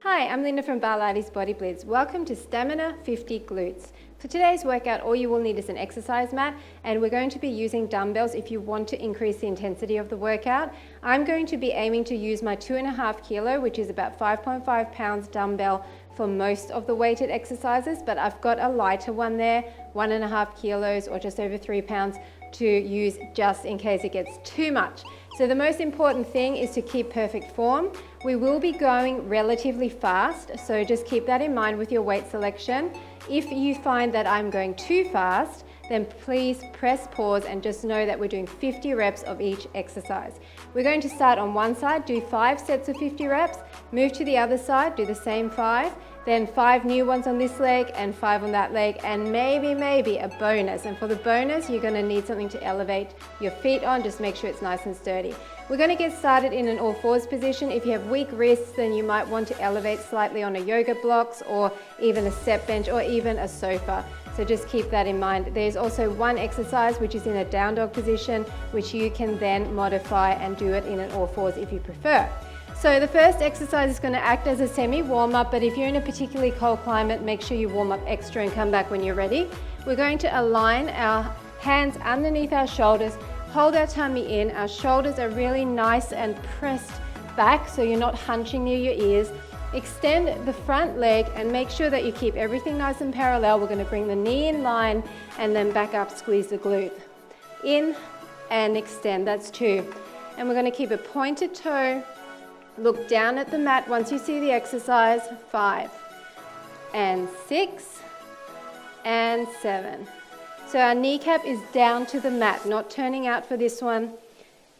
Hi, I'm Linda from Barlates Body Blitz. Welcome to Stamina 50 Glutes. For today's workout, all you will need is an exercise mat, and we're going to be using dumbbells if you want to increase the intensity of the workout. I'm going to be aiming to use my 2.5 kilo, which is about 5.5 pounds dumbbell for most of the weighted exercises, but I've got a lighter one there, 1.5 kilos or just over 3 pounds to use just in case it gets too much. So the most important thing is to keep perfect form. We will be going relatively fast, so just keep that in mind with your weight selection. If you find that I'm going too fast, then please press pause and just know that we're doing 50 reps of each exercise. We're going to start on one side, do 5 sets of 50 reps, move to the other side, do the same 5, then 5 new ones on this leg and 5 on that leg, and maybe a bonus. And for the bonus, you're gonna need something to elevate your feet on, just make sure it's nice and sturdy. We're gonna get started in an all fours position. If you have weak wrists, then you might want to elevate slightly on a yoga blocks or even a step bench or even a sofa. So just keep that in mind. There's also one exercise which is in a down dog position, which you can then modify and do it in an all fours if you prefer. So the first exercise is going to act as a semi warm-up, but if you're in a particularly cold climate, make sure you warm up extra and come back when you're ready. We're going to align our hands underneath our shoulders, hold our tummy in. Our shoulders are really nice and pressed back so you're not hunching near your ears. Extend the front leg and make sure that you keep everything nice and parallel. We're going to bring the knee in line and then back up, squeeze the glute. In and extend, that's 2. And we're going to keep a pointed toe. Look down at the mat once you see the exercise. 5 and 6 and 7. So our kneecap is down to the mat, not turning out for this one.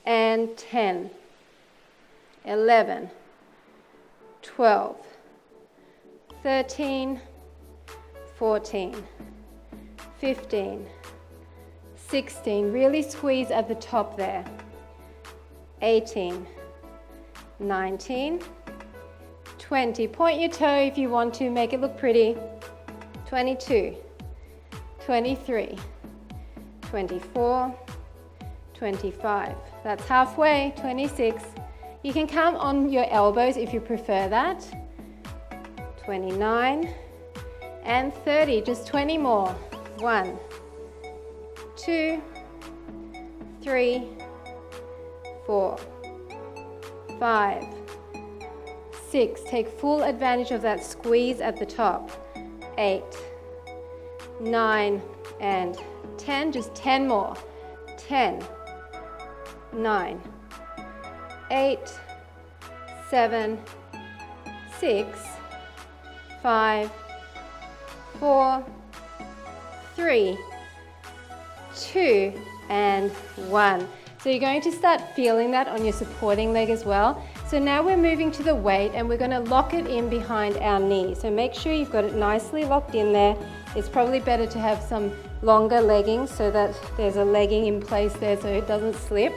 And 10, 11, 12, 13, 14, 15, 16. Really squeeze at the top there. 18, 19, 20. Point your toe if you want to, make it look pretty. 22, 23, 24, 25. That's halfway. 26. You can come on your elbows if you prefer that. 29 and 30. Just 20 more. 1, 2, 3, 4, 5, 6. Take full advantage of that squeeze at the top. 8, 9, and 10. Just 10 more. 10, 9, 8, 7, 6, 5, 4, 3, 2, and 1. So you're going to start feeling that on your supporting leg as well. So now we're moving to the weight and we're going to lock it in behind our knee. So make sure you've got it nicely locked in there. It's probably better to have some longer leggings so that there's a legging in place there so it doesn't slip.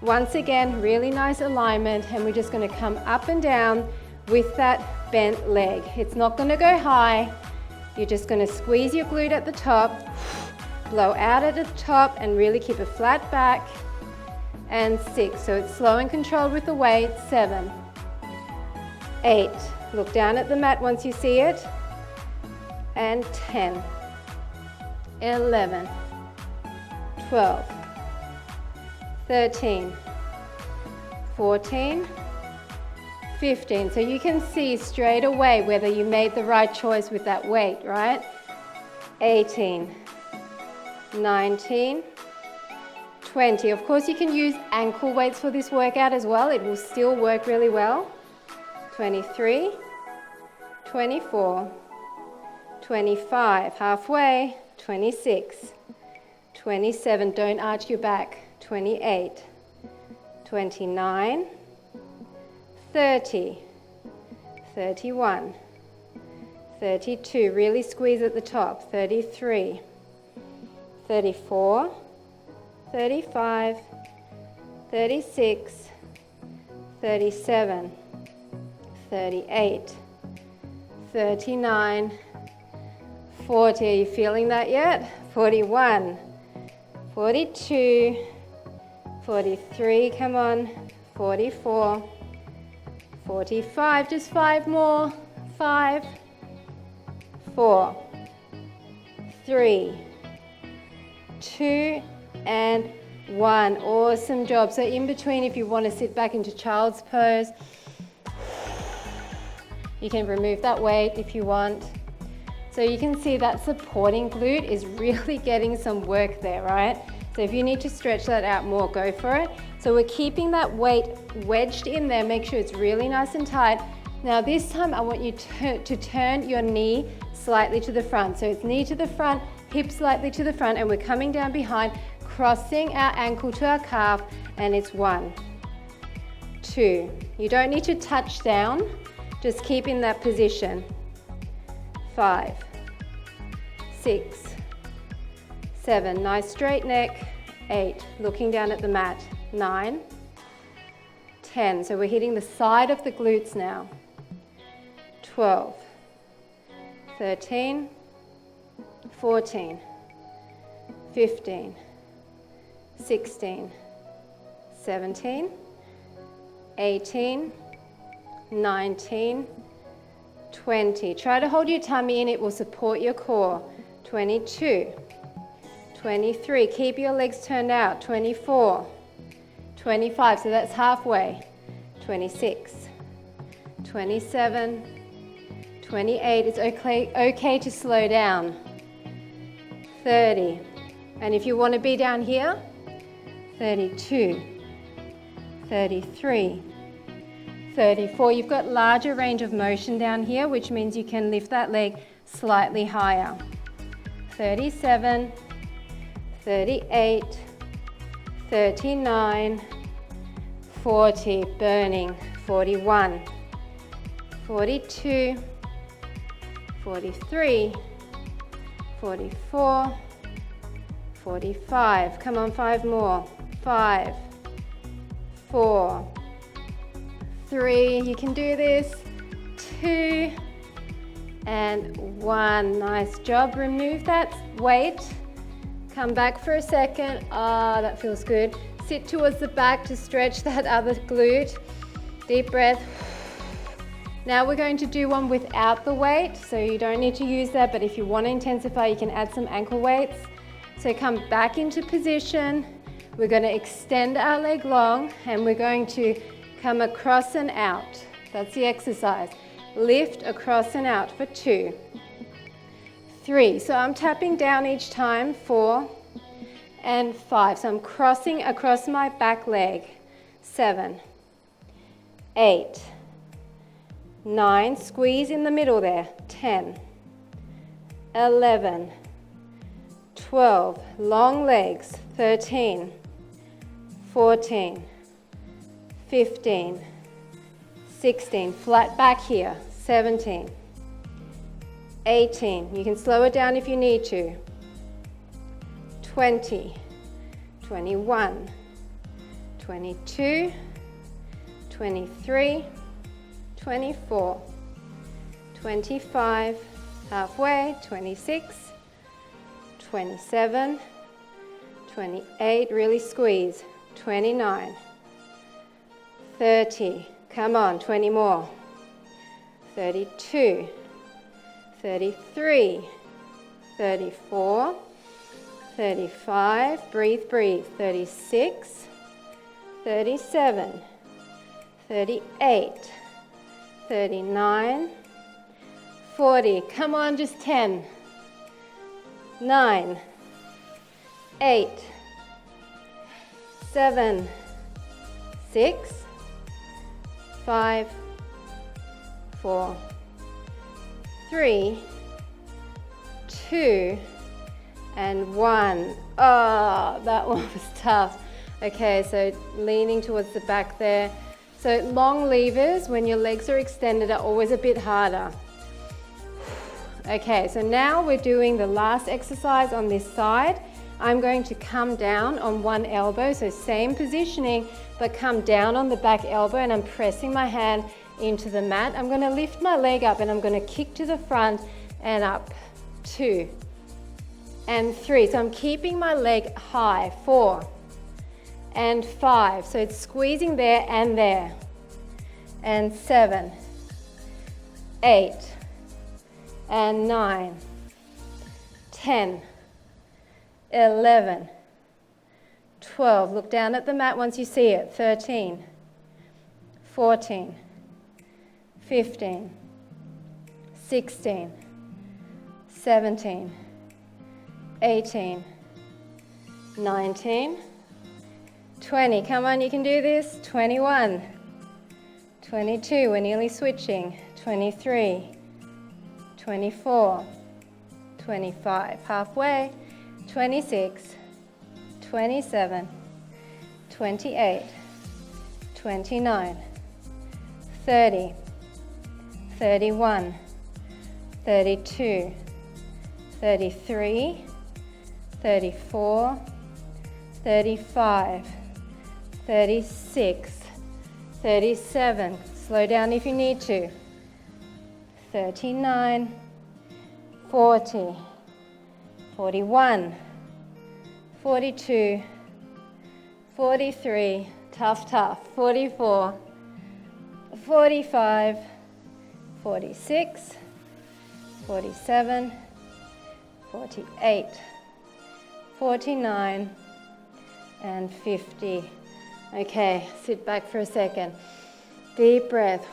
Once again, really nice alignment, and we're just going to come up and down with that bent leg. It's not going to go high. You're just going to squeeze your glute at the top, blow out at the top, and really keep a flat back. And 6. So it's slow and controlled with the weight. 7, 8. Look down at the mat once you see it. And 10, 11, 12, 13, 14, 15. So you can see straight away whether you made the right choice with that weight, right? 18, 19, 20. Of course, you can use ankle weights for this workout as well. It will still work really well. 23, 24, 25, halfway. 26, 27, don't arch your back. 28, 29, 30, 31, 32, really squeeze at the top. 33, 34, 35, 36, 37, 38, 39, 40. Are you feeling that yet? 41, 42, 43, come on, 44, 45, just 5 more, 5, 4, 3, 2, and 1. Awesome job. So in between, if you want to sit back into child's pose, you can remove that weight if you want. So you can see that supporting glute is really getting some work there, right? So if you need to stretch that out more, go for it. So we're keeping that weight wedged in there. Make sure it's really nice and tight. Now this time I want you to turn your knee slightly to the front. So it's knee to the front, hip slightly to the front, and we're coming down behind, crossing our ankle to our calf, and it's 1, 2. You don't need to touch down, just keep in that position. 5, 6, 7, nice straight neck. 8, looking down at the mat. 9, 10, so we're hitting the side of the glutes now. 12, 13, 14, 15, 16, 17, 18, 19, 20. Try to hold your tummy in, it will support your core. 22, 23, keep your legs turned out. 24, 25, so that's halfway. 26, 27, 28, it's okay to slow down. 30, and if you want to be down here, 32, 33, 34. You've got larger range of motion down here, which means you can lift that leg slightly higher. 37, 38, 39, 40, burning. 41, 42, 43, 44, 45. Come on, 5 more. 5, 4, 3, you can do this. 2, and 1. Nice job. Remove that weight. Come back for a second. Ah, that feels good. Sit towards the back to stretch that other glute. Deep breath. Now we're going to do one without the weight, so you don't need to use that, but if you want to intensify, you can add some ankle weights. So come back into position. We're going to extend our leg long, and we're going to come across and out. That's the exercise. Lift across and out for 2, 3. So I'm tapping down each time. 4 and 5. So I'm crossing across my back leg. 7, 8, 9. Squeeze in the middle there. 10, 11, 12. Long legs. 13, 14, 15, 16, flat back here. 17, 18, you can slow it down if you need to. 20, 21, 22, 23, 24, 25, halfway. 26, 27, 28, really squeeze. 29, 30, come on, 20 more. 32, 33, 34, 35, breathe, breathe. 36, 37, 38, 39, 40. Come on, just 10, 9, 8, 7, 6, 5, 4, 3, 2, and 1. Oh, that one was tough. Okay, so leaning towards the back there. So long levers, when your legs are extended, are always a bit harder. Okay, so now we're doing the last exercise on this side. I'm going to come down on one elbow, so same positioning, but come down on the back elbow, and I'm pressing my hand into the mat. I'm going to lift my leg up and I'm going to kick to the front and up. 2 and 3. So I'm keeping my leg high. 4 and 5. So it's squeezing there and there. And 7, 8, and 9, 10, 11, 12. Look down at the mat once you see it. 13, 14, 15, 16, 17, 18, 19, 20. Come on, you can do this. 21, 22. We're nearly switching. 23, 24, 25. Halfway. 26, 27, 28, 29, 30, 31, 32, 33, 34, 35, 36, 37. Slow down if you need to. 39, 40, 41, 42, 43, tough, 44, 45, 46, 47, 48, 49, and 50. Okay, sit back for a second. Deep breath.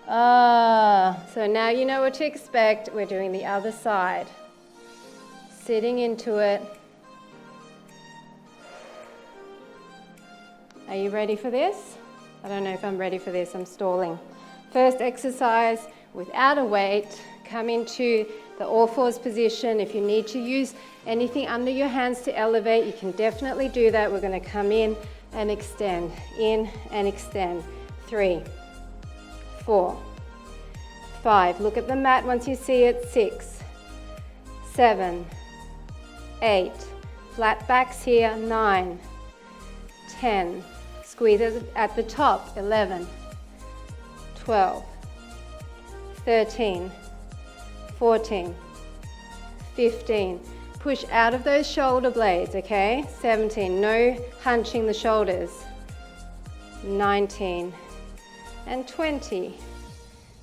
So now you know what to expect. We're doing the other side. Sitting into it. Are you ready for this? I don't know if I'm ready for this. I'm stalling. First exercise, without a weight, come into the all fours position. If you need to use anything under your hands to elevate, you can definitely do that. We're going to come in and extend. In and extend. 3, 4, 5. Look at the mat once you see it. 6, 7, 8. Flat backs here. 9, 10. Squeeze at the top. 11, 12, 13, 14, 15. Push out of those shoulder blades, okay? 17. No hunching the shoulders. 19 and 20.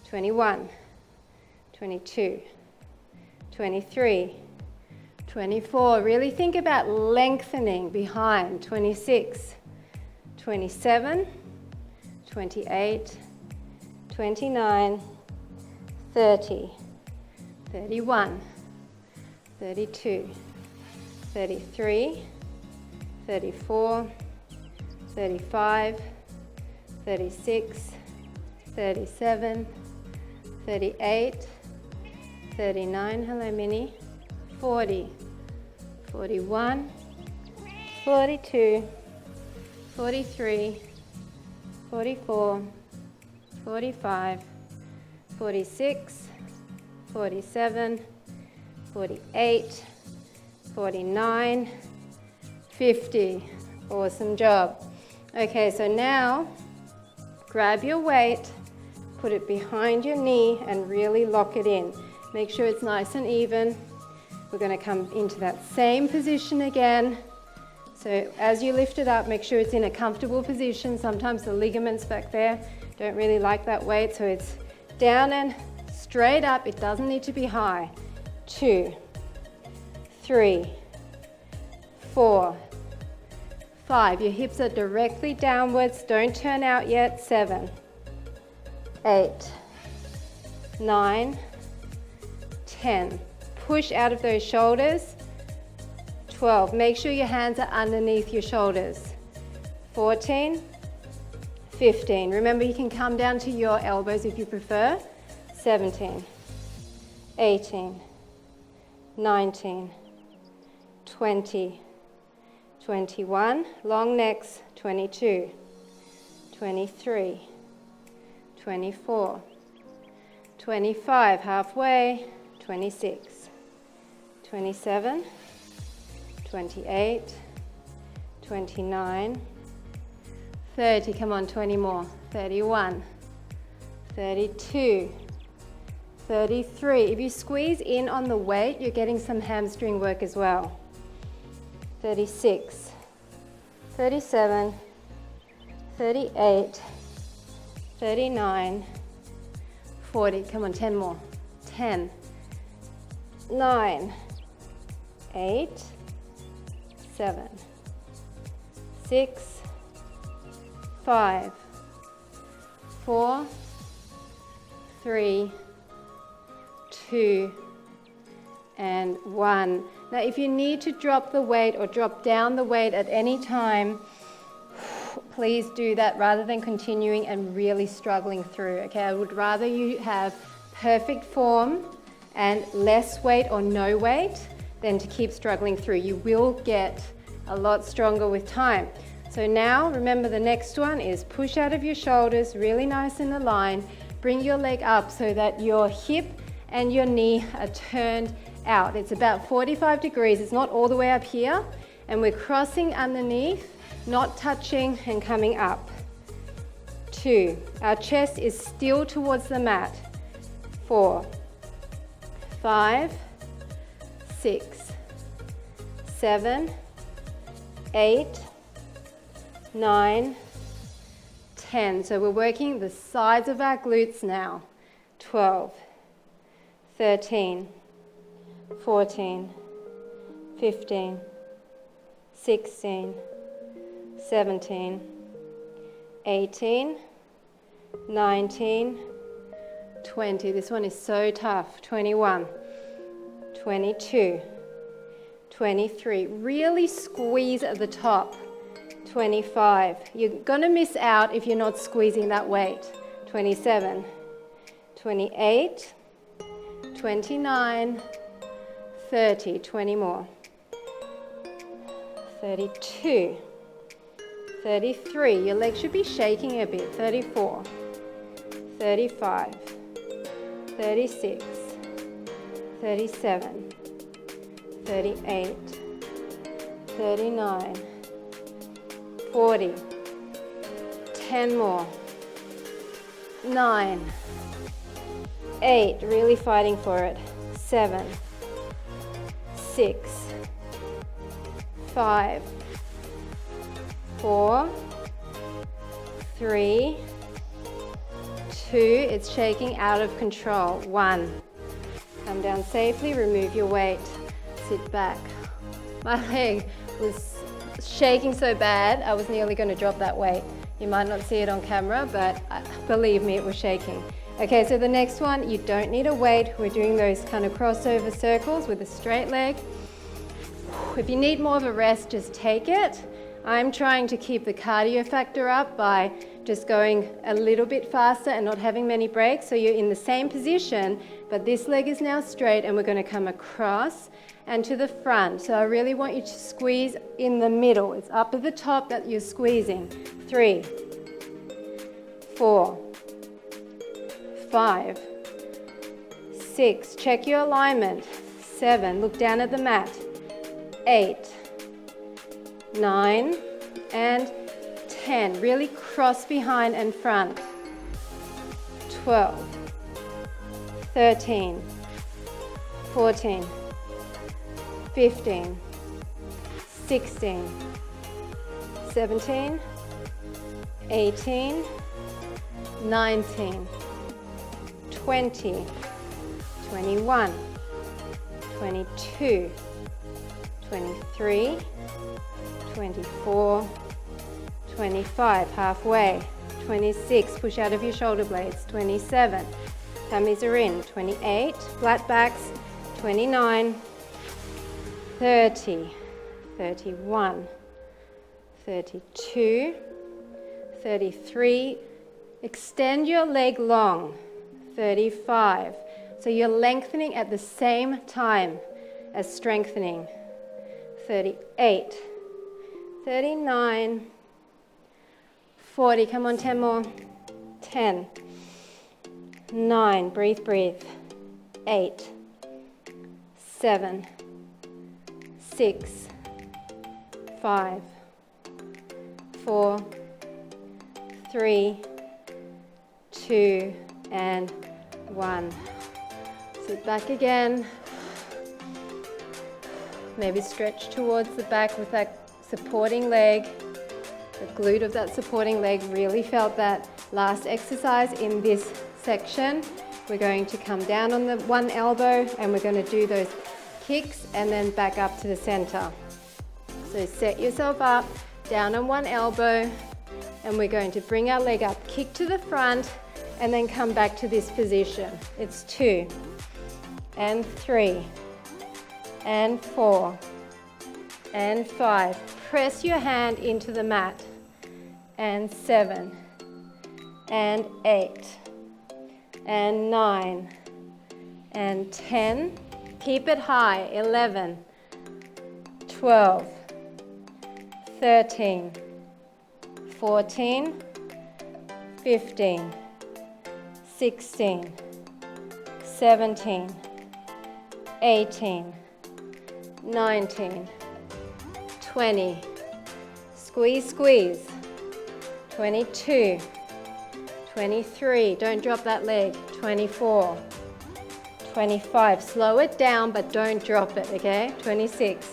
21, 22, 23, 24. Really think about lengthening behind. 26, 27, 28, 29, 30, 31, 32, 33, 34, 35, 36, 37, 38, 39, hello Minnie, 40, 41, 42, 43, 44, 45, 46, 47, 48, 49, 50. Awesome job. Okay, so now grab your weight, put it behind your knee and really lock it in. Make sure it's nice and even. We're going to come into that same position again. So as you lift it up, make sure it's in a comfortable position. Sometimes the ligaments back there don't really like that weight, so it's down and straight up. It doesn't need to be high. 2, 3, 4, 5. Your hips are directly downwards. Don't turn out yet. 7, 8, 9, 10. Push out of those shoulders. 12. Make sure your hands are underneath your shoulders. 14, 15. Remember, you can come down to your elbows if you prefer. 17, 18, 19, 20, 21. Long necks. 22, 23, 24, 25. Halfway. 26, 27, 28, 29, 30, come on, 20 more, 31, 32, 33. If you squeeze in on the weight, you're getting some hamstring work as well. 36, 37, 38, 39, 40, come on, 10 more. 10, 9, 8, 7, 6, 5, 4, 3, 2, and 1. Now, if you need to drop the weight or drop down the weight at any time, please do that rather than continuing and really struggling through. Okay, I would rather you have perfect form and less weight or no weight than to keep struggling through. You will get a lot stronger with time. So now remember, the next one is push out of your shoulders, really nice in a line. Bring your leg up so that your hip and your knee are turned out. It's about 45 degrees. It's not all the way up here. And we're crossing underneath, not touching and coming up. 2, our chest is still towards the mat. 4, 5, 6, 7, 8, 9, 10. So we're working the sides of our glutes now. 12, 13, 14, 15, 16, 17, 18, 19, 20. This one is so tough. 21, 22, 23. Really squeeze at the top. 25. You're going to miss out if you're not squeezing that weight. 27, 28, 29, 30. 20 more. 32, 33. Your legs should be shaking a bit. 34, 35, 36, 37, 38, 39, 40, 10 more, 9, 8, really fighting for it, 7, 6, 5, 4, 3, 2, it's shaking out of control, 1, come down safely, remove your weight, sit back. My leg was shaking so bad, I was nearly going to drop that weight. You might not see it on camera, but believe me, it was shaking. Okay, so the next one, you don't need a weight. We're doing those kind of crossover circles with a straight leg. If you need more of a rest, just take it. I'm trying to keep the cardio factor up by just going a little bit faster and not having many breaks. So you're in the same position, but this leg is now straight and we're going to come across and to the front. So I really want you to squeeze in the middle. It's up at the top that you're squeezing. 3, 4, 5, 6. Check your alignment. 7. Look down at the mat. 8, 9, and 10. Really cross behind and front. 12, 13, 14, 15, 16, 17, 18, 19, 20, 21, 22, 23, 24, 25, halfway, 26, push out of your shoulder blades, 27, tummies are in, 28, flat backs, 29, 30, 31, 32, 33, extend your leg long, 35, so you're lengthening at the same time as strengthening, 38, 39, 40, come on, 10 more, 10, 9, breathe, breathe, 8, 7, 6, 5, 4, 3, 2, and 1. Sit back again. Maybe stretch towards the back with that supporting leg. The glute of that supporting leg, really felt that last exercise in this section. We're going to come down on the one elbow and we're going to do those kicks and then back up to the center. So set yourself up, down on one elbow, and we're going to bring our leg up, kick to the front, and then come back to this position. It's 2, and 3, and 4, and 5. Press your hand into the mat, and 7, and 8, and 9, and 10. Keep it high, 11, 12, 13, 14, 15, 16, 17, 18, 19, 20, squeeze, squeeze, 22, 23, don't drop that leg, 24, 25, slow it down but don't drop it, okay, 26,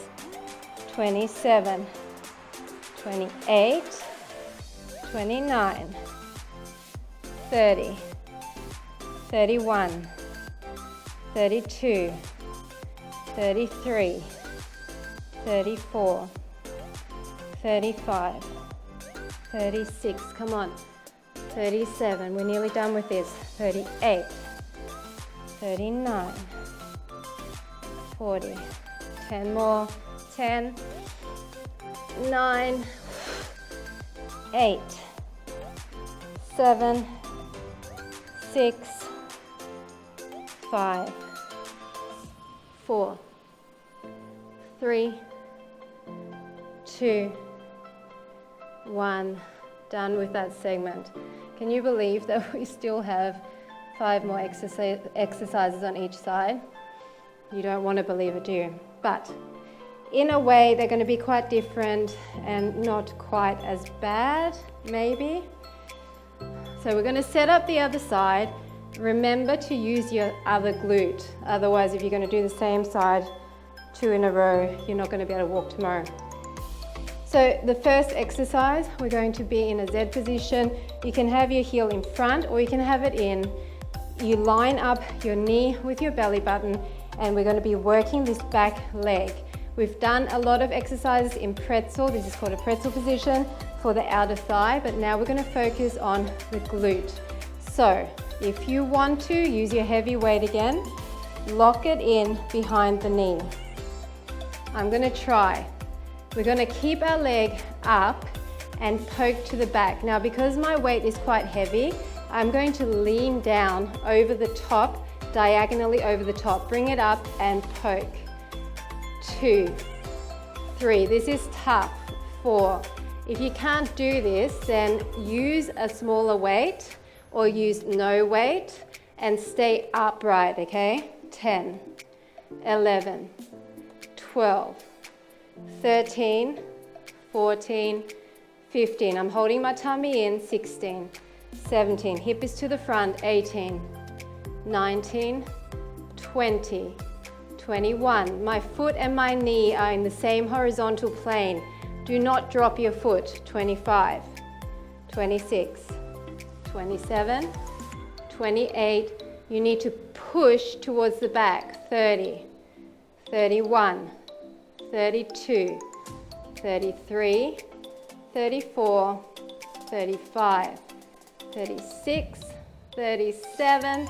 27, 28, 29, 30, 31, 32, 33, 34, 35, 36, come on, 37, we're nearly done with this, 38, 39, 40, 10 more, 10, 9, 8, 7, 6, 5, 4, 3, 2, 1. Done with that segment. Can you believe that we still have 5 more exercises on each side? You don't want to believe it, do you? But in a way, they're going to be quite different and not quite as bad, maybe. So we're going to set up the other side. Remember to use your other glute. Otherwise, if you're going to do the same side 2 in a row, you're not going to be able to walk tomorrow. So the first exercise, we're going to be in a Z position. You can have your heel in front or you can have it in. You line up your knee with your belly button and we're going to be working this back leg. We've done a lot of exercises in pretzel. This is called a pretzel position for the outer thigh, but now we're going to focus on the glute. So if you want to, use your heavy weight again. Lock it in behind the knee. I'm going to try. We're going to keep our leg up and poke to the back. Now, because my weight is quite heavy, I'm going to lean down over the top, diagonally over the top. Bring it up and poke. 2, 3. This is tough. 4. If you can't do this, then use a smaller weight or use no weight and stay upright, okay? 10, 11, 12, 13, 14, 15. I'm holding my tummy in. 16, 17. Hip is to the front. 18, 19, 20, 21. My foot and my knee are in the same horizontal plane. Do not drop your foot. 25, 26, 27, 28. You need to push towards the back. 30, 31, 32, 33, 34, 35, 36, 37,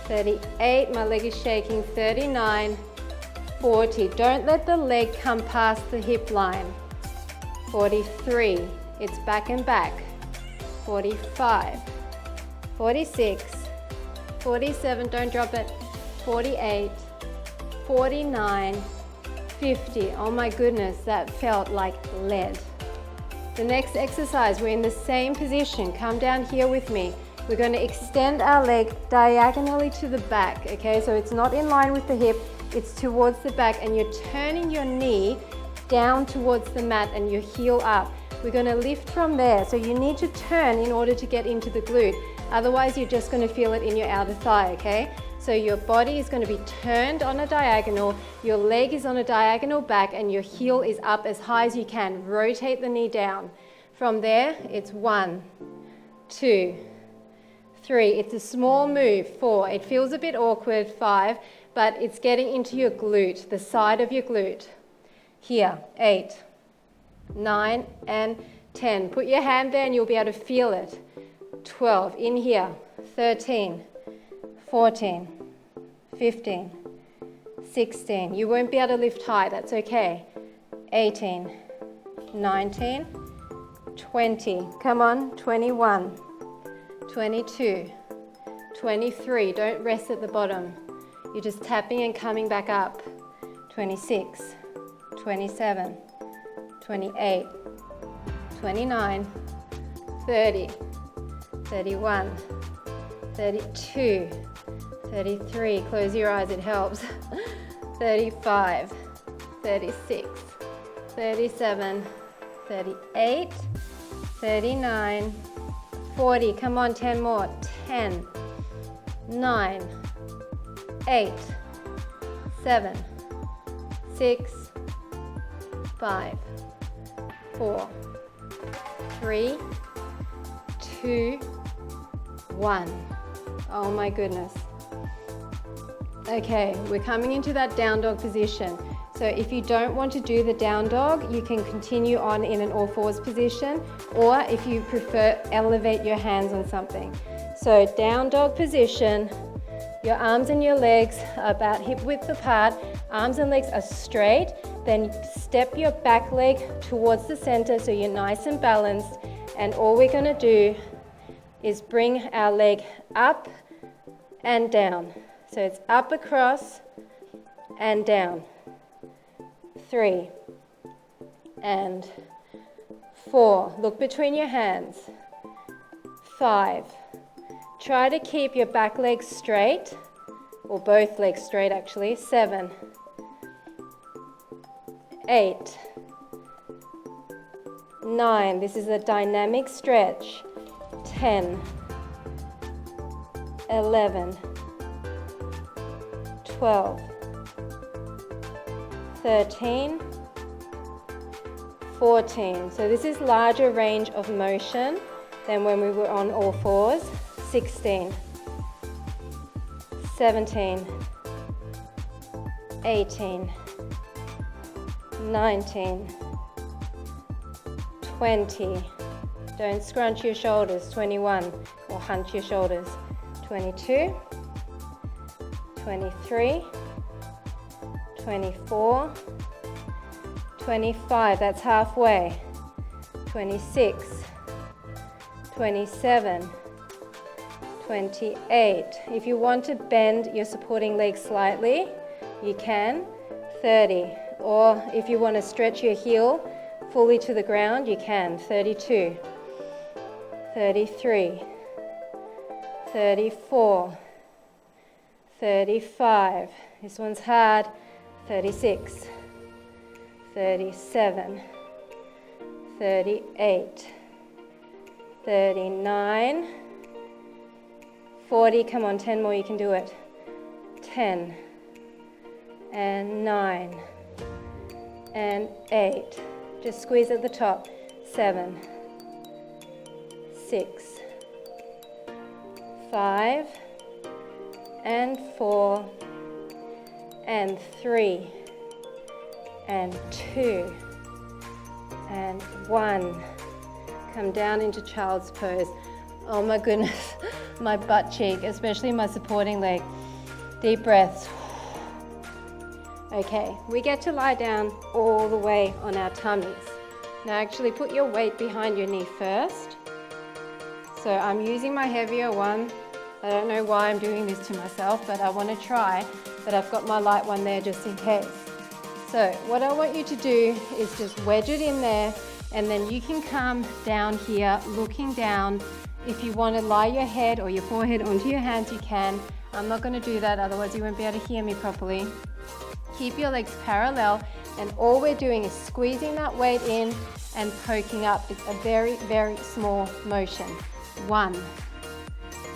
38, my leg is shaking, 39, 40. Don't let the leg come past the hip line. 43, it's back and back. 45, 46, 47, don't drop it. 48, 49, 50. Oh my goodness, that felt like lead. The next exercise, we're in the same position. Come down here with me. We're going to extend our leg diagonally to the back, okay? So it's not in line with the hip, it's towards the back, and you're turning your knee down towards the mat and your heel up. We're going to lift from there. So you need to turn in order to get into the glute. Otherwise, you're just going to feel it in your outer thigh, okay? So your body is going to be turned on a diagonal, your leg is on a diagonal back, and your heel is up as high as you can. Rotate the knee down. From there, it's 1, 2, 3, it's a small move. 4, it feels a bit awkward. 5, but it's getting into your glute, the side of your glute. Here, 8, 9, and 10. Put your hand there and you'll be able to feel it. 12, in here. 13, 14, 15, 16. You won't be able to lift high, that's okay. 18, 19, 20. Come on, 21, 22, 23. Don't rest at the bottom. You're just tapping and coming back up. 26, 27, 28, 29, 30, 31, 32, 33. Close your eyes, it helps. 35, 36, 37, 38, 39, 40. Come on, 10 more. 10, 9, 8, 7, 6, 5, 4, 3, 2, 1. Oh my goodness. Okay, we're coming into that down dog position. So if you don't want to do the down dog, you can continue on in an all fours position, or if you prefer, elevate your hands on something. So down dog position, your arms and your legs are about hip width apart, arms and legs are straight, then step your back leg towards the center so you're nice and balanced, and all we're gonna do is bring our leg up and down. So it's up across and down. 3 and 4. Look between your hands. 5. Try to keep your back leg straight, or both legs straight actually. 7, 8, 9. This is a dynamic stretch. 10, 11, 12, 13, 14. So this is larger range of motion than when we were on all fours. 16, 17, 18, 19, 20. Don't scrunch your shoulders. 21, or hunch your shoulders. 22, 23, 24, 25, that's halfway. 26, 27, 28. If you want to bend your supporting leg slightly, you can. 30, or if you want to stretch your heel fully to the ground, you can. 32, 33, 34, 35, this one's hard. 36, 37, 38, 39, 40, come on, 10 more, you can do it. 10, and 9, and 8, just squeeze at the top. 7, 6, 5, and 4, and 3, and 2, and 1. Come down into child's pose. Oh my goodness, my butt cheek, especially my supporting leg. Deep breaths. Okay, we get to lie down all the way on our tummies. Now actually put your weight behind your knee first. So I'm using my heavier one. I don't know why I'm doing this to myself, but I want to try. But I've got my light one there just in case. So what I want you to do is just wedge it in there, and then you can come down here looking down. If you want to lie your head or your forehead onto your hands, you can. I'm not going to do that, otherwise you won't be able to hear me properly. Keep your legs parallel, and all we're doing is squeezing that weight in and poking up. It's a very, very small motion. 1,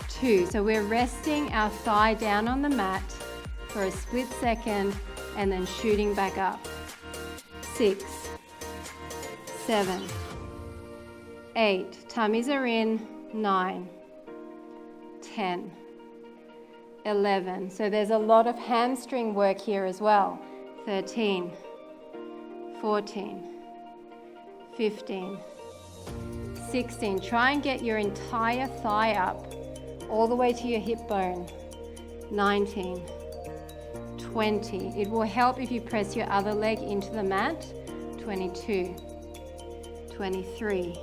2. So we're resting our thigh down on the mat for a split second and then shooting back up. 6, 7, 8. Tummies are in. 9, 10, 11. So there's a lot of hamstring work here as well. 13, 14, 15, 16. Try and get your entire thigh up all the way to your hip bone. 19, 20. It will help if you press your other leg into the mat. 22, 23,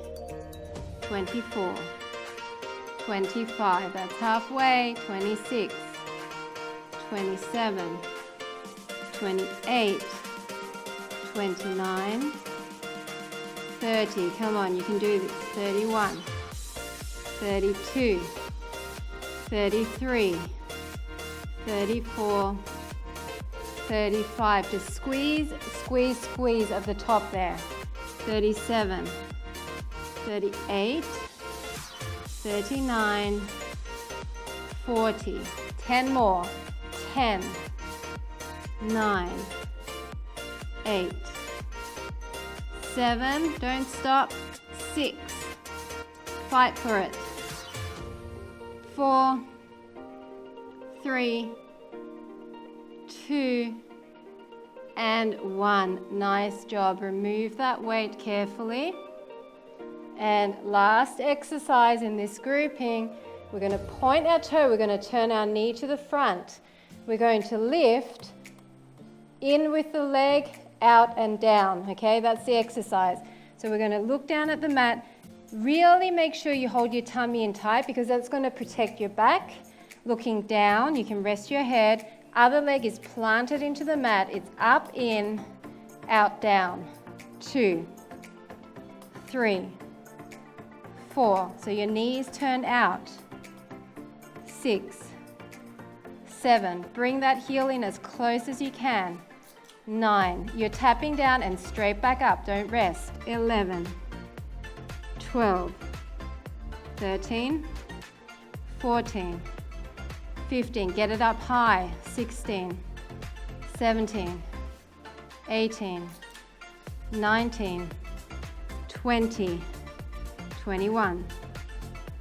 24, 25. That's halfway. 26, 27, 28, 29, 30. Come on, you can do this. 31, 32, 33, 34, 35. Just squeeze, squeeze, squeeze at the top there. 37, 38, 39, 40. 10 more. 10, 9, 8, 7, don't stop. 6, fight for it. 4, 3, 2, and 1. Nice job. Remove that weight carefully. And last exercise in this grouping, we're going to point our toe, we're going to turn our knee to the front. We're going to lift in with the leg, out and down, okay? That's the exercise. So we're going to look down at the mat. Really make sure you hold your tummy in tight because that's going to protect your back. Looking down, you can rest your head. Other leg is planted into the mat. It's up, in, out, down. 2, 3, 4. So your knee is turned out. 6, 7. Bring that heel in as close as you can. 9. You're tapping down and straight back up. Don't rest. 11, 12, 13, 14, 15. Get it up high. 16, 17, 18, 19, 20, 21,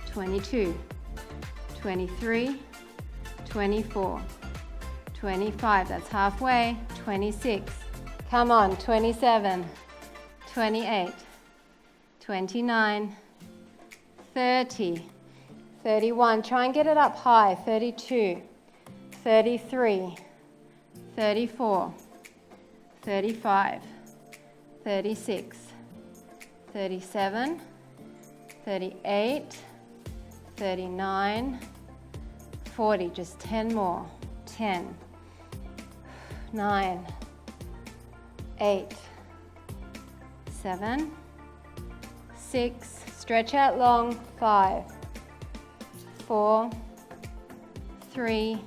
22, 23, 24, 25. That's halfway. 26. Come on. 27, 28, 29, 30, 31. Try and get it up high. 32, 33, 34, 35, 36, 37, 38, 39, 40. Just 10 more. 10, 9, 8, 7, 6. Stretch out long. 5, 4, 3,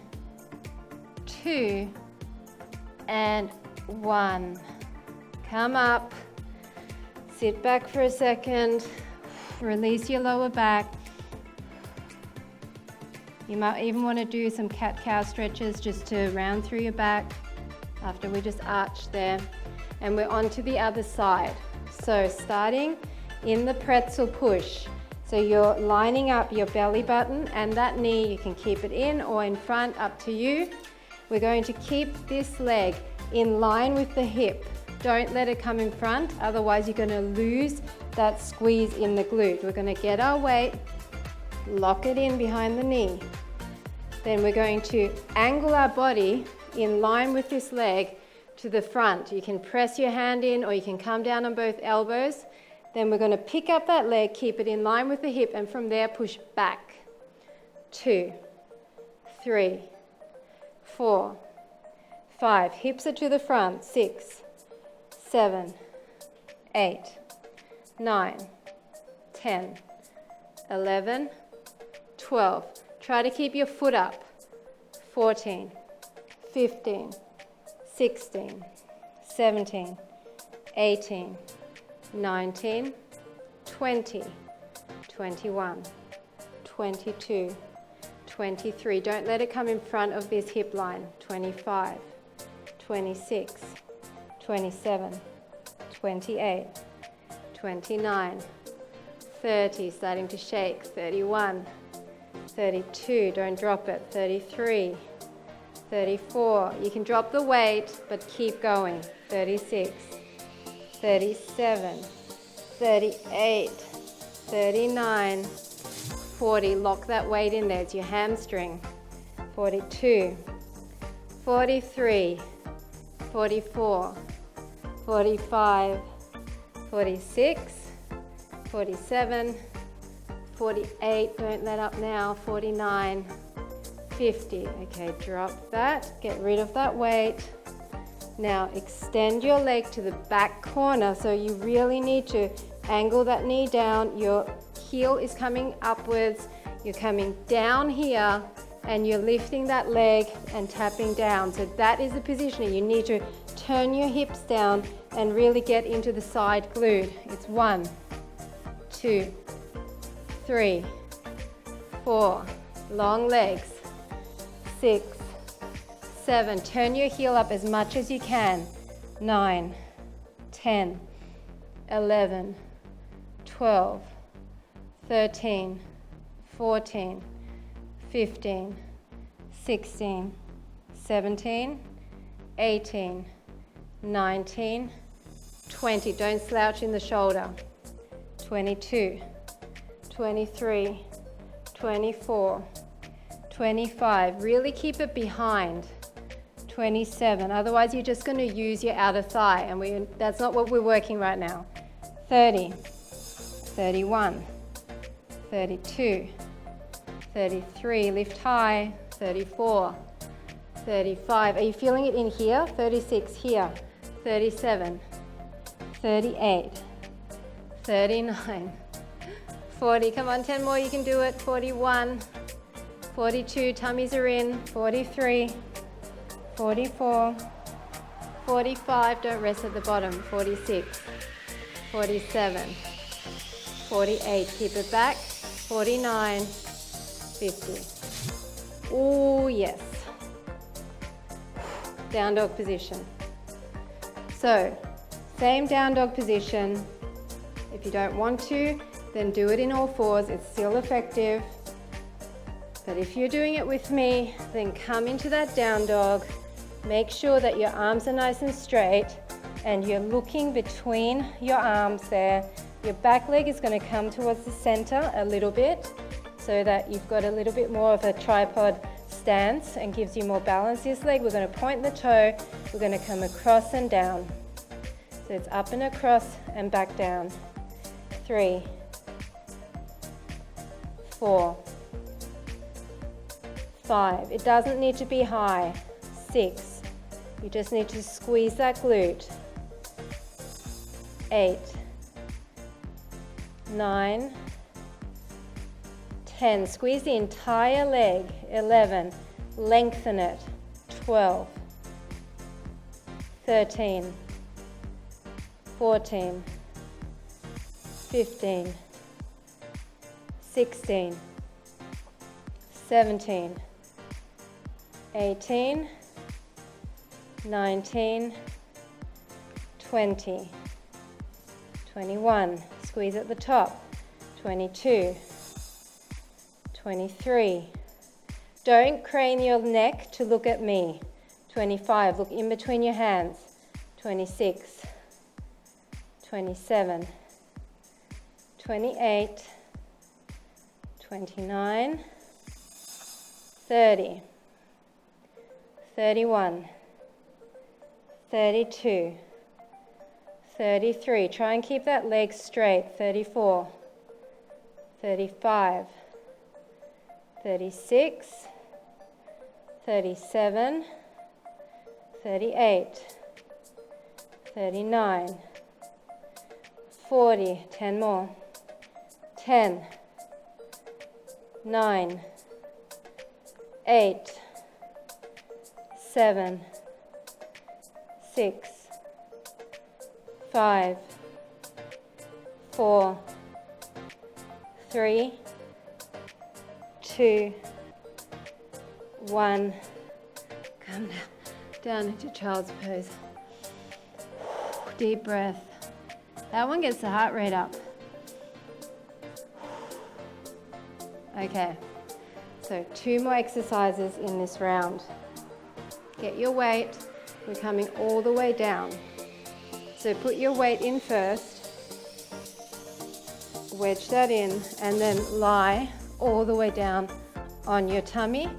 2, and 1. Come up. Sit back for a second. Release your lower back. You might even want to do some cat-cow stretches just to round through your back after we just arched there. And we're on to the other side. So starting in the pretzel push. So you're lining up your belly button and that knee, you can keep it in or in front, up to you. We're going to keep this leg in line with the hip. Don't let it come in front, otherwise you're going to lose that squeeze in the glute. We're going to get our weight, lock it in behind the knee. Then we're going to angle our body in line with this leg to the front. You can press your hand in or you can come down on both elbows. Then we're going to pick up that leg, keep it in line with the hip, and from there push back. 2, 3, 4, 5. Hips are to the front. 6, 7, 8, 9, 10, 11, 12. Try to keep your foot up. 14, 15, 16, 17, 18, 19, 20, 21, 22, 23. Don't let it come in front of this hip line. 25, 26, 27, 28, 29, 30. Starting to shake. 31, 32, don't drop it. 33, 34, you can drop the weight, but keep going. 36, 37, 38, 39, 40, lock that weight in there, it's your hamstring. 42, 43, 44, 45, 46, 47, 48, don't let up now, 49, 50. Okay, drop that, get rid of that weight. Now extend your leg to the back corner, so you really need to angle that knee down. Your heel is coming upwards, you're coming down here, and you're lifting that leg and tapping down. So that is the positioning. You need to turn your hips down and really get into the side glute. It's 1, 2, 3, 4, long legs, 6, 7, turn your heel up as much as you can, 9, 10, 11, 12, 13, 14, 15, 16, 17, 18, 19, 20, don't slouch in the shoulder, 22, 23, 24, 25, really keep it behind, 27, otherwise you're just going to use your outer thigh, and that's not what we're working right now. 30, 31, 32, 33, lift high, 34, 35, are you feeling it in here? 36 here, 37, 38, 39, 40, come on, 10 more, you can do it, 41, 42, tummies are in, 43, 44, 45, don't rest at the bottom, 46, 47, 48, keep it back, 49, 50. Oh yes. Down dog position. So, same down dog position. If you don't want to, then do it in all fours, it's still effective. But if you're doing it with me, then come into that down dog. Make sure that your arms are nice and straight and you're looking between your arms there. Your back leg is going to come towards the center a little bit so that you've got a little bit more of a tripod stance and gives you more balance. This leg, we're going to point the toe, we're going to come across and down. So it's up and across and back down. 3, 4, 5, it doesn't need to be high. 6, you just need to squeeze that glute. 8, 9, 10, squeeze the entire leg. 11, lengthen it. 12, 13, 14, 15, 16, 17, 18, 19, 20, 21, squeeze at the top, 22, 23, don't crane your neck to look at me, 25, look in between your hands, 26, 27, 28, 29, 30, 31, 32, 33, try and keep that leg straight, 34, 35, 36, 37, 38, 39, 40, 10 more, 10, 9, 8, 7, 6, 5, 4, 3, 2, 1. Come down into child's pose. Deep breath. That one gets the heart rate up. Okay. So 2 more exercises in this round. Get your weight, we're coming all the way down. So put your weight in first, wedge that in, and then lie all the way down on your tummy.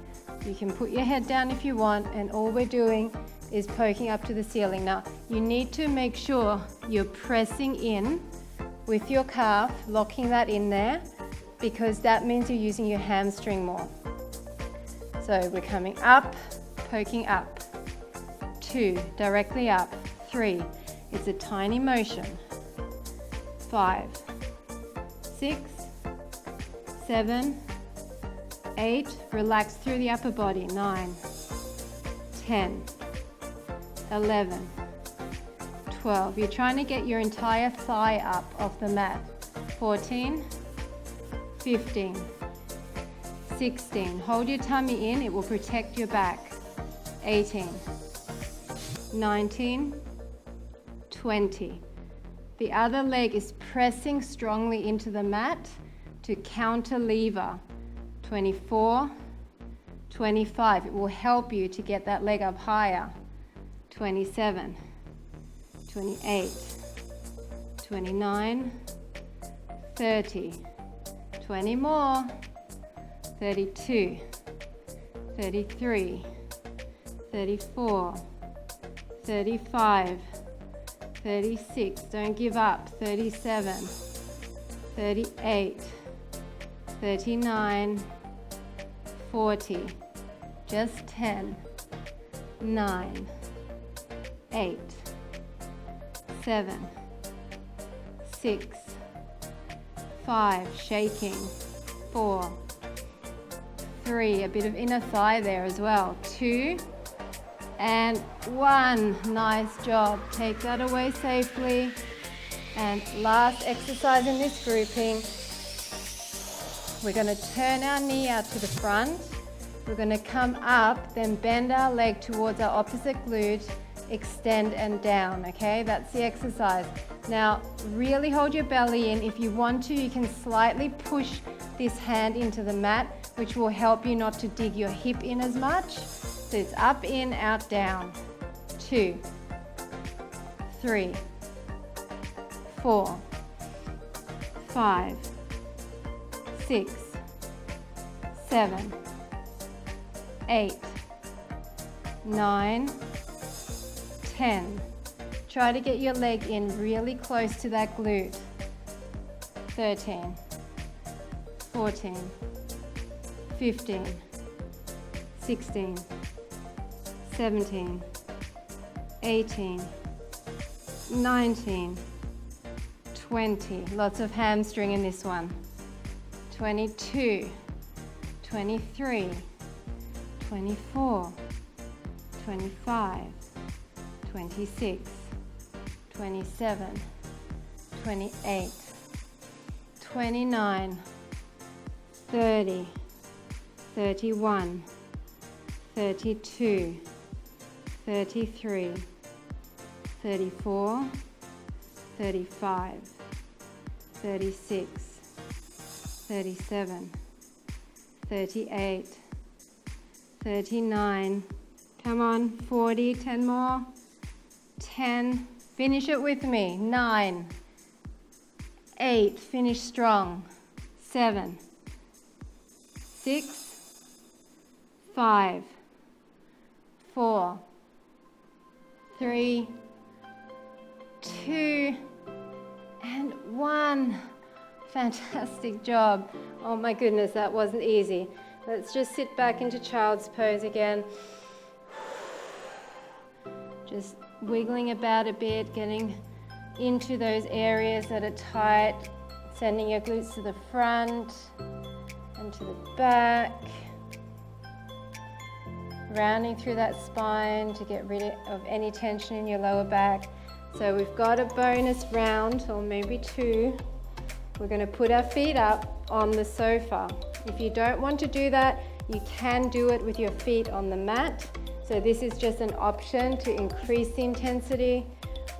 You can put your head down if you want, and all we're doing is poking up to the ceiling. Now, you need to make sure you're pressing in with your calf, locking that in there, because that means you're using your hamstring more. So we're coming up, poking up. 2, directly up. 3, it's a tiny motion. 5, 6, 7, 8, relax through the upper body. 9, 10, 11, 12. You're trying to get your entire thigh up off the mat. 14, 15, 16. Hold your tummy in, it will protect your back. 18, 19, 20. The other leg is pressing strongly into the mat to counter lever. 24, 25. It will help you to get that leg up higher. 27, 28, 29, 30, 20 more, 32, 33, 34, 35, 36, don't give up, 37, 38, 39, 40, just 10, 9, 8, 7, 6, 5, shaking, 4, 3, a bit of inner thigh there as well, 2, and 1. Nice job. Take that away safely. And last exercise in this grouping, we're going to turn our knee out to the front. We're going to come up, then bend our leg towards our opposite glute, extend and down, okay? That's the exercise. Now, really hold your belly in. If you want to, you can slightly push this hand into the mat, which will help you not to dig your hip in as much. So it's up, in, out, down. 2, 3, 4, 5, 6, 7, 8, 9, 10. Try to get your leg in really close to that glute. 13, 14, 15, 16, 17, 18, 19, 20. Lots of hamstring in this one. 22, 23, 24, 25, 26, 27, 28, 29, 30, 31, 32, 33, 34, 35, 36, 37, 38, 39, come on, 40, 10 more, 10, finish it with me, 9, 8, finish strong, 7, 6, 5, 4, 3, 2, and 1. Fantastic job. Oh my goodness, that wasn't easy. Let's just sit back into child's pose again. Just wiggling about a bit, getting into those areas that are tight, sending your glutes to the front and to the back. Rounding through that spine to get rid of any tension in your lower back. So we've got a bonus round, or maybe 2. We're going to put our feet up on the sofa. If you don't want to do that, you can do it with your feet on the mat. So this is just an option to increase the intensity.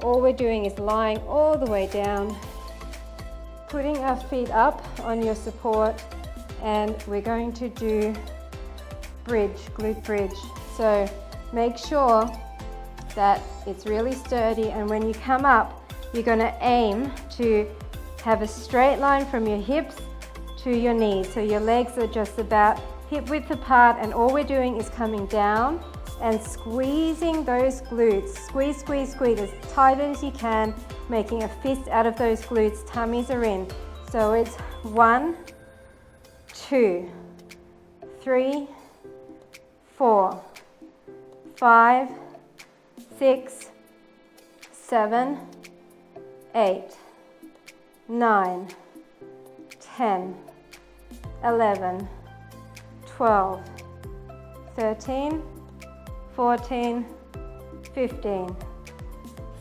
All we're doing is lying all the way down, putting our feet up on your support, and we're going to do bridge, glute bridge. So make sure that it's really sturdy, and when you come up, you're going to aim to have a straight line from your hips to your knees. So your legs are just about hip width apart, and all we're doing is coming down and squeezing those glutes. Squeeze, squeeze, squeeze as tight as you can, making a fist out of those glutes. Tummies are in. So it's 1, 2, 3, 4, 5, 6, 7, 8, 9, 10, 11, 12, 13, 14, 15,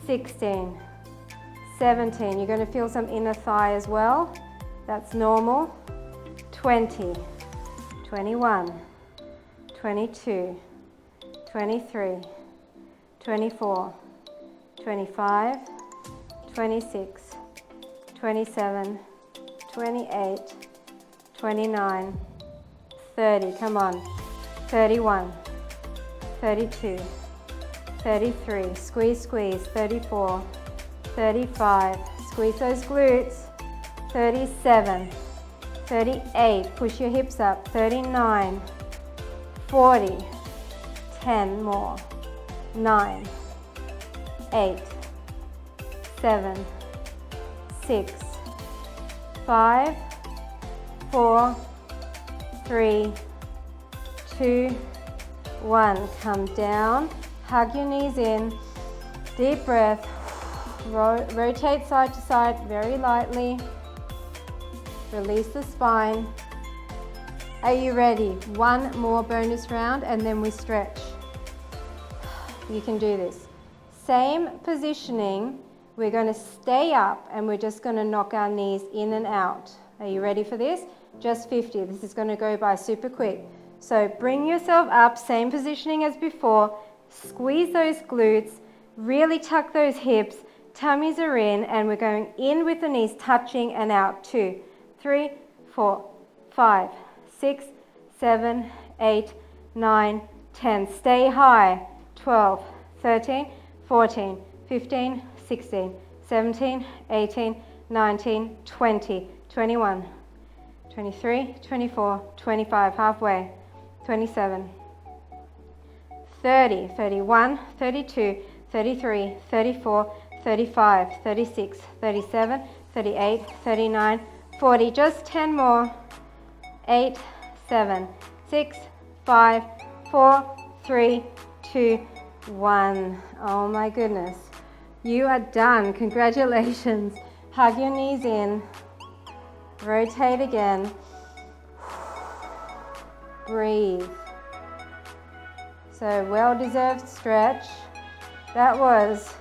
16, 17. You're going to feel some inner thigh as well. That's normal. 20, 21, 22, 23, 24, 25, 26, 27, 28, 29, 30. Come on. 31, 32, 33, squeeze, squeeze, 34, 35, squeeze those glutes, 37, 38, push your hips up, 39, 40, 10 more, 9, 8, 7, 6, 5, 4, 3, 2, 1. Come down, hug your knees in, deep breath, rotate side to side very lightly, release the spine. Are you ready? One more bonus round and then we stretch. You can do this. Same positioning, we're going to stay up and we're just going to knock our knees in and out. Are you ready for this? Just 50. This is going to go by super quick. So bring yourself up, same positioning as before, squeeze those glutes, really tuck those hips, tummies are in, and we're going in with the knees touching and out. 2, 3, 4, 5, 6, 7, 8, 9, 10. Stay high. 12, 13, 14, 15, 16, 17, 18, 19, 20, 21, 23, 24, 25, halfway. 27, 30, 31, 32, 33, 34, 35, 36, 37, 38, 39, 40. Just 10 more. 8, 7, 6, 5, 4, 3, 2, 1. Oh my goodness. You are done. Congratulations. Hug your knees in. Rotate again. Breathe. So well-deserved stretch. That was,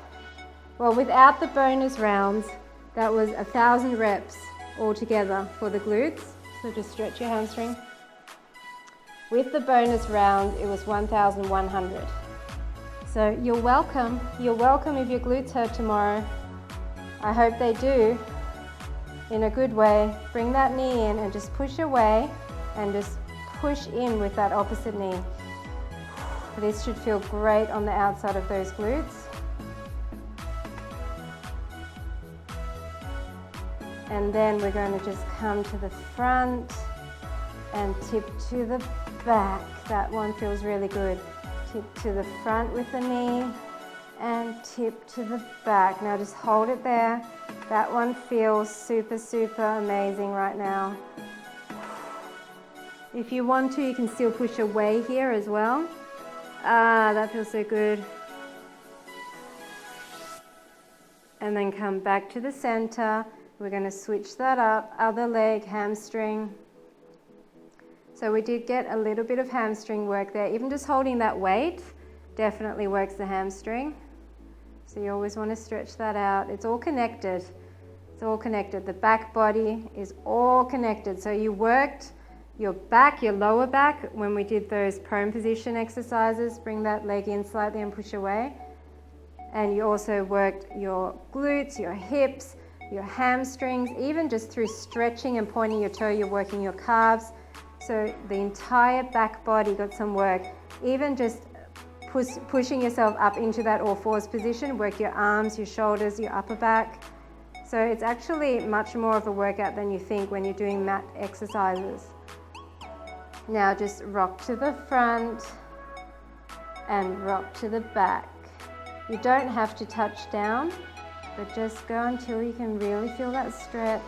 well, without the bonus rounds, that was 1,000 reps altogether for the glutes. So just stretch your hamstring. With the bonus round, it was 1,100. So you're welcome. You're welcome if your glutes hurt tomorrow. I hope they do in a good way. Bring that knee in and just push away and just push in with that opposite knee. This should feel great on the outside of those glutes. And then we're going to just come to the front and tip to the back. That one feels really good. Tip to the front with the knee and tip to the back. Now just hold it there. That one feels super, super amazing right now. If you want to, you can still push away here as well. That feels so good. And then come back to the center. We're going to switch that up. Other leg, hamstring. So we did get a little bit of hamstring work there. Even just holding that weight definitely works the hamstring. So you always want to stretch that out. It's all connected. It's all connected. The back body is all connected. So you worked your back, your lower back, when we did those prone position exercises. Bring that leg in slightly and push away. And you also worked your glutes, your hips, your hamstrings. Even just through stretching and pointing your toe, you're working your calves. So the entire back body got some work. Even just pushing yourself up into that all fours position, work your arms, your shoulders, your upper back. So it's actually much more of a workout than you think when you're doing mat exercises. Now just rock to the front and rock to the back. You don't have to touch down, but just go until you can really feel that stretch.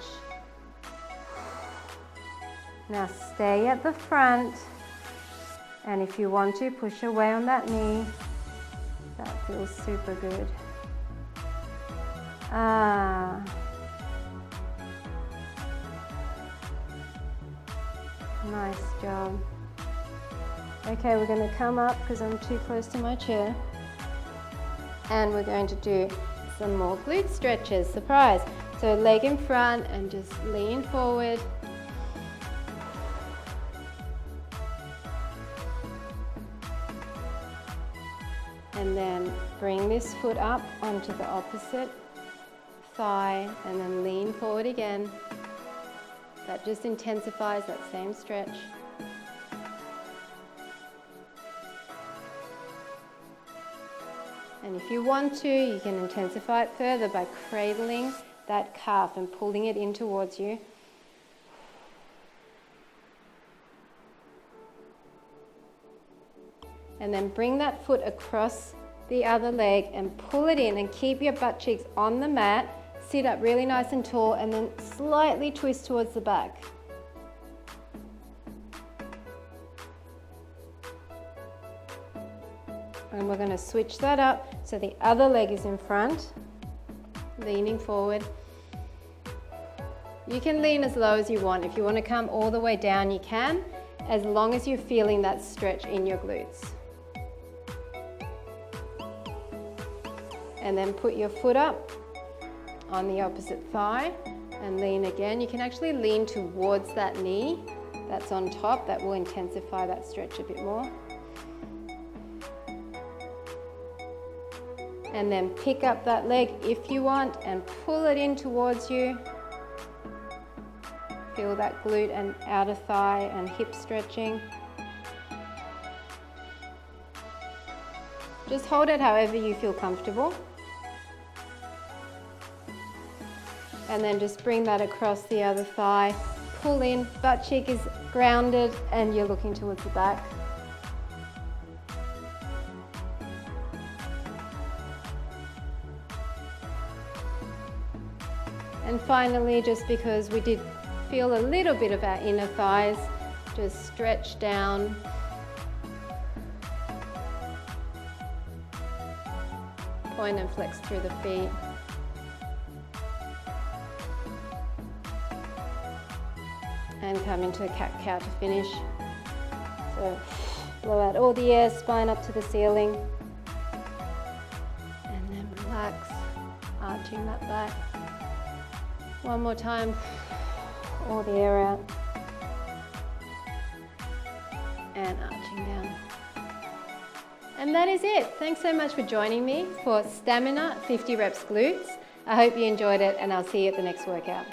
Now stay at the front, and if you want to, push away on that knee. That feels super good. Nice job. Okay, we're going to come up because I'm too close to my chair. And we're going to do some more glute stretches. Surprise! So leg in front and just lean forward. And then bring this foot up onto the opposite thigh and then lean forward again. That just intensifies that same stretch. And if you want to, you can intensify it further by cradling that calf and pulling it in towards you. And then bring that foot across the other leg and pull it in and keep your butt cheeks on the mat. Sit up really nice and tall and then slightly twist towards the back. And we're going to switch that up so the other leg is in front, leaning forward. You can lean as low as you want. If you want to come all the way down, you can, as long as you're feeling that stretch in your glutes. And then put your foot up on the opposite thigh and lean again. You can actually lean towards that knee that's on top. That will intensify that stretch a bit more. And then pick up that leg if you want and pull it in towards you. Feel that glute and outer thigh and hip stretching. Just hold it however you feel comfortable. And then just bring that across the other thigh. Pull in, butt cheek is grounded and you're looking towards the back. And finally, just because we did feel a little bit of our inner thighs, just stretch down. Point and flex through the feet. And come into a cat-cow to finish. So blow out all the air, spine up to the ceiling. And then relax, arching that back. One more time, all the air out. And arching down. And that is it. Thanks so much for joining me for Stamina 50 Reps Glutes. I hope you enjoyed it and I'll see you at the next workout.